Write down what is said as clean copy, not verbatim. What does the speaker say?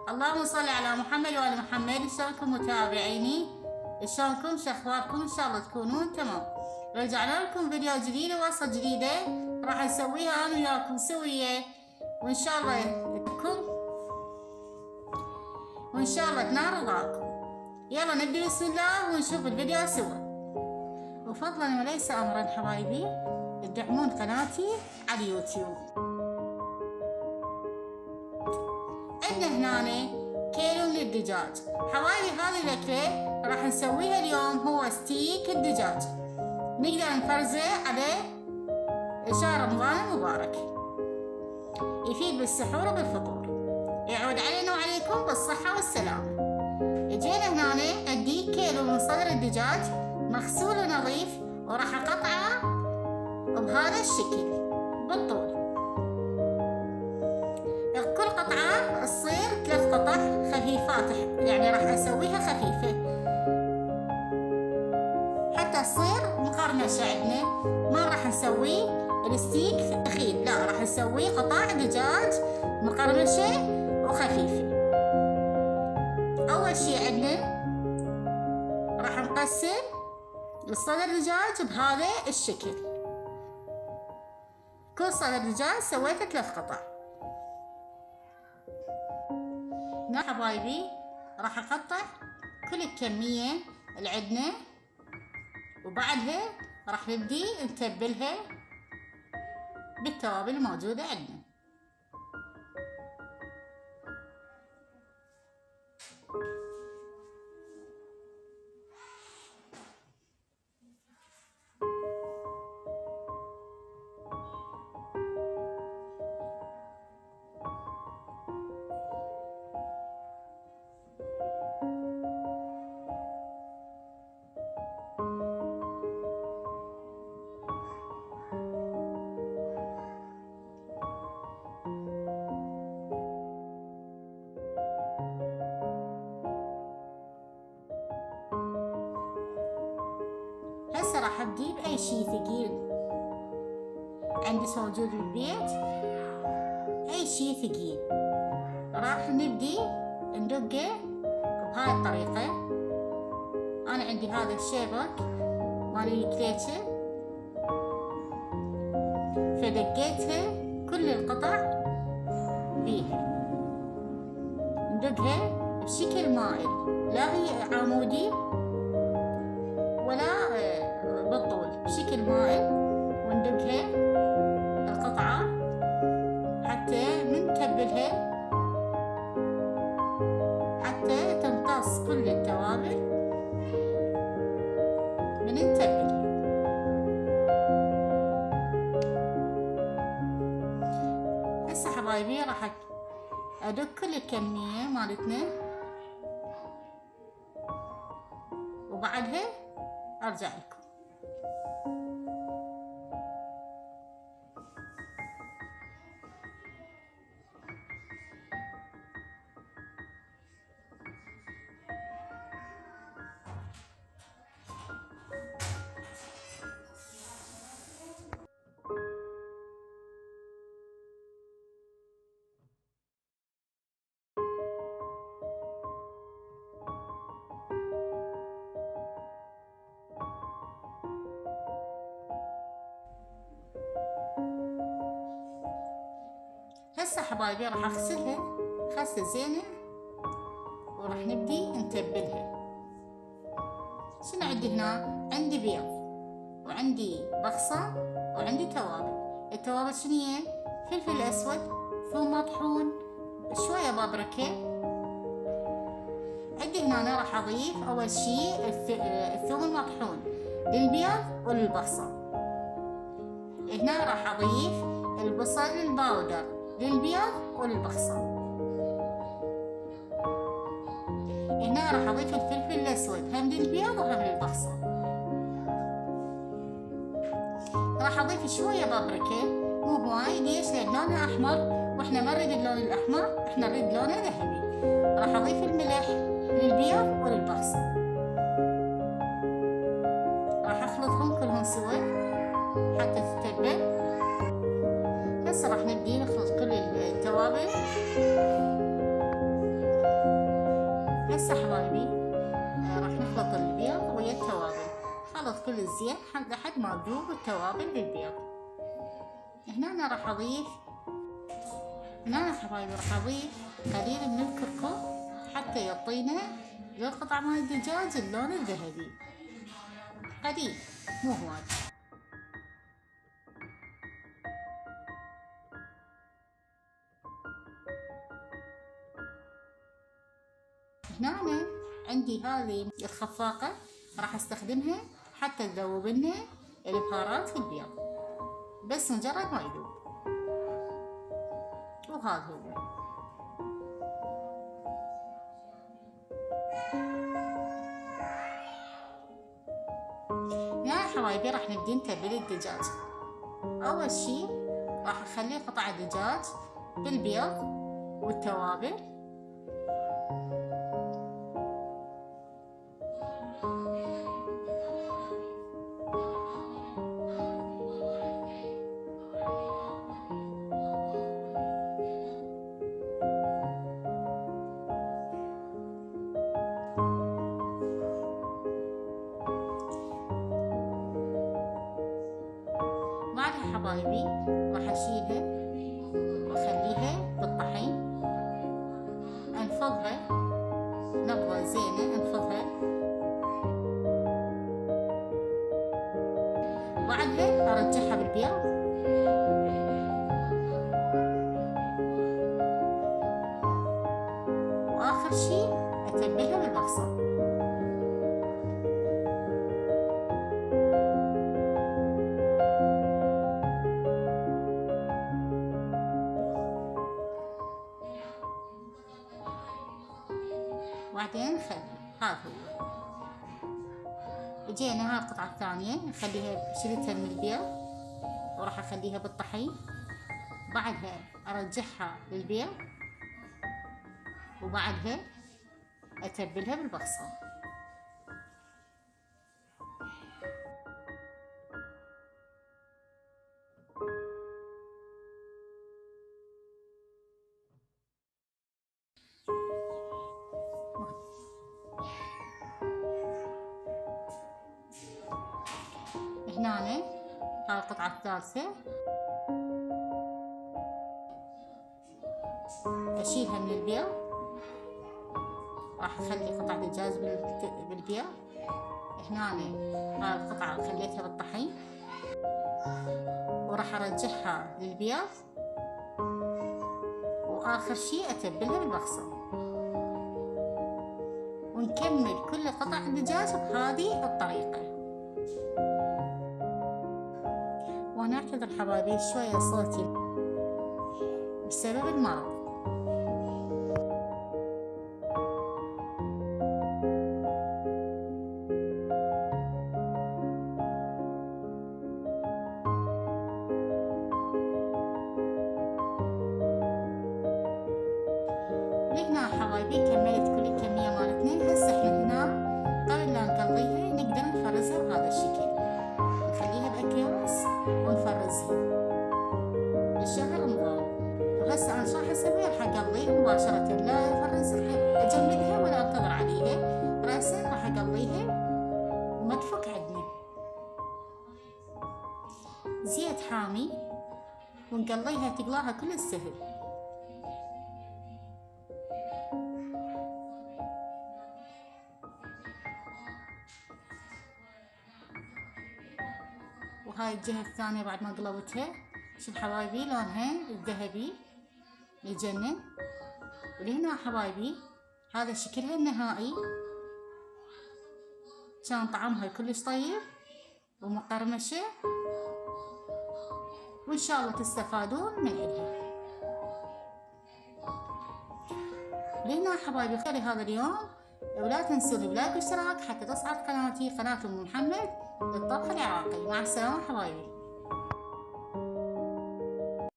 اللهم صل على محمد وآل محمد. شلونكم متابعيني؟ شلونكم؟ شخباركم؟ إن شاء الله تكونون تمام. رجعنا لكم فيديو جديد ووصفة جديدة راح نسويها أنا وياكم سوية، وإن شاء الله تنال رضاكم. يلا نبدأ بسم الله ونشوف الفيديو سوا. وفضلا وليس أمرا حبايبي تدعمون قناتي على اليوتيوب. عندنا هنا كيلو من الدجاج حبايبي. هذه الأكلة راح نسويها اليوم هو ستيك الدجاج، نقدر نفرزه على شهر رمضان المبارك، يفيد بالسحور وبالفطور، يعود علينا وعليكم بالصحة والسلامة. جينا هنا عندي كيلو من صدر الدجاج مغسول ونظيف، وراح أقطعه بهذا الشكل بالطول. كل قطعة تصير 3 قطع خفيفات، يعني راح أسويها خفيفة حتى تصير مقرمشة عندنا. ما راح نسوي الستيك ثقيل، لا راح نسوي قطع دجاج مقرمشة وخفيفة. أول شي عندنا راح نقسم الصدر دجاج بهذا الشكل. كل صدر دجاج سويته 3 قطع. هنا حبايبي راح أقطع كل الكمية اللي عندنا، وبعدها راح نبدي نتبلها بالتوابل الموجودة عندنا. هسه راح ابدي باي شي ثقيل عندي موجود بالبيت، اي شي ثقيل راح نبدي ندقه بهاي الطريقة. انا عندي هذا الشيبك مال الكليتشة، فدقيتها كل القطع بيها، ندقها بشكل مائل، لا هي عمودي ولا بالطول، بشكل مائل. وندقها القطعة حتى نتبلها حتى تمتص كل التوابل من نتبلها. هسه حبايبي راح ادق كل الكمية مالتنا، وبعدها ارجع لكم. هسه حبايبي راح اغسلها غسلة زينة، وراح نبدي نتبلها. شنو عندي هنا؟ عندي بيض، وعندي بصل، وعندي توابل. التوابل شنو هي؟ فلفل اسود، ثوم مطحون، شوية بابريكا. عندي هنا راح اضيف اول شي الثوم المطحون للبيض وللبصل. هنا راح اضيف البصل الباودر للبيض وللبصل. هنا راح اضيف الفلفل الاسود هم للبيض وهم للبصل. راح اضيف شويه بابريكا، مو هواي، ليش؟ لان لونها احمر، واحنا ما نريد اللون الاحمر، احنا نريد لونه ذهبي. راح اضيف الملح للبيض وللبصل. راح اخلطهم كلهم سوا حتى تتبل. هسه راح نبدي نخلط كل التوابل هسه حبايبي راح نخلط البيض ويا التوابل. خلط كل الزيت لحد ما تذوب التوابل بالبيض. هنا أنا راح أضيف حبايبي قليل من الكركم حتى يعطينا للقطع مال الدجاج اللون الذهبي، قليل مو هواي. هنا أنا عندي هذه الخفاقة راح استخدمها حتى تذوب لنا البهارات في البيض، بس مجرد ما يذوب. وهذا هو. يا حبايبي راح نبدي نتبل الدجاج. أول شي راح أخلي قطع الدجاج بالبيض والتوابل، بعدها حبايبي راح أشيلها وأخليها بالطحين، أنفضها نبضة زينة، أنفضها. بعدها أرجعها بالبيض، وآخر شي أتبلها بالبصل. بعدين هذا هو. جينا هاي القطعة الثانية نخليها، شلتها من البيض وراح أخليها بالطحين. بعدها أرجعها للبيض، وبعدها أتبلها بالبصل. هنا هاي القطعة الثالثة أشيلها من البيض، راح أخلي قطع دجاج بالبيض. هنا هاي القطعة خليتها بالطحين، وراح أرجعها للبيض، وآخر شي أتبلها بالبصل. ونكمل كل قطع الدجاج بهذه الطريقة. وأنا أعتذر حبايبي شوية صوتي بسبب المرض. هنا حبايبي كملت كل الكمية مالتنا. هسه احنا هنا قبل لا نقليها نقدر نفرزها بهذا الشكل، نخليها بأكياس ونفرزها بالشهر رمضان. وهسه انا شو راح اسوي؟ راح اقليها مباشرة، لا افرزها اجمدها ولا انتظر عليها، راسا راح اقليها ومدفوك عندنا زيت حامي، ونقليها تقلاها كل السهل. وهاي الجهة الثانية بعد ما قلوتها، شوف حبايبي لونها الذهبي يجنن. ولهنا حبايبي هذا شكلها النهائي، كان طعمها كلش طيب ومقرمشة، وإن شاء الله تستفادون من إلها. لهنا حبايبي خيري هذا اليوم، ولا تنسوني بلايك واشتراك حتى تصعد قناتي، قناة أم محمد للطبخ العراقي. مع السلامة حبايبي.